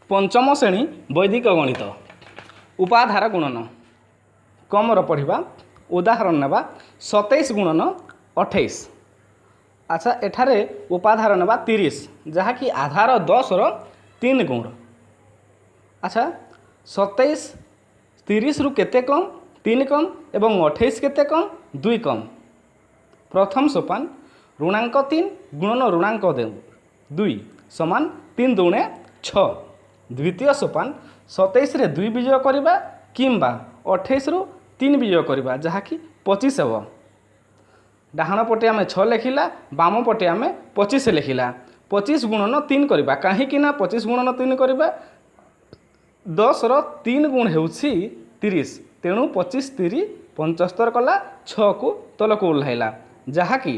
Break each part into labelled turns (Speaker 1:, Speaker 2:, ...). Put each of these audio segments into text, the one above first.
Speaker 1: पंचम श्रेणी वैदिक गणित उपाधार गुणन कमर पढ़ा उदाहरण नेबा 27 गुणन 28। अच्छा एठारे उपाधार नेबा 30 जहाँकि आधार 10 रो 3 गुण। अच्छा 27 30 रु केते कम 3 कम एवं 28 केते कम 2 कम। प्रथम सोपान ऋणांक 3 गुणन ऋणांक 2 समान 3 दूणे 6। द्वितीय सोपान 27 रे 2 विजय करवा किंबा 28 रु 3 विजय करवा जहाँकि 25 हेब। डाहाण पटे आम 6 लिखिला बाम पटे आम 25 लिखिला। 25 गुणन 3 करवा कहीं 25 गुणन 3 करवा 10 रो 3 गुण होउछि 30 तेणु 25 3 75 कला 6 को तल को ओह्लाइला जहाँकि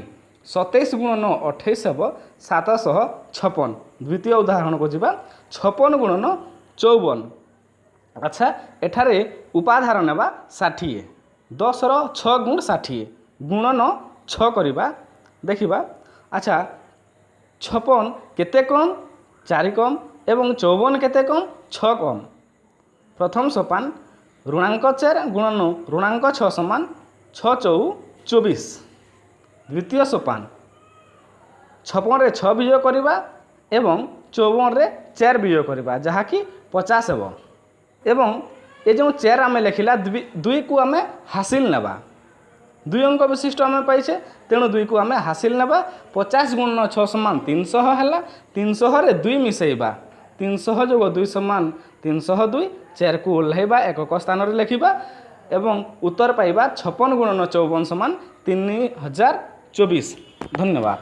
Speaker 1: 27 गुणन 28 हेब 756। द्वितीय उदाहरण को जीवा 56 गुणन 54। अच्छा एठारे उपाधार नेबा 60 10 रो 6 गुण 60 गुणन 6 करवा देखिबा। अच्छा 56 केते कम 4 कम एवं 54 केते कम 6 कम। प्रथम सोपान ऋणांक 4 गुणन ऋणांक 6 समान 6 चौ 24। द्वितीय सोपान 56 रे 6 विजय करवा एवं 54 रे 4 विजय करवा जहाँकि 50 हेब। एवं ये जो 4 आम लिखिला 2 को आम हासिल नेबा 2 अंक विशिष्ट आम पाइछे तेणु 2 को आम हासिल नेबा। 50 गुणन 6 समान 300 है 300 रे 2 मिसेबा 300 जोग 2 समान 302 4 को ओह्लाइबा एकक स्थान रे लिखिबा एवं उत्तर पाइबा 56 गुणन 54 समान 3024। धन्यवाद।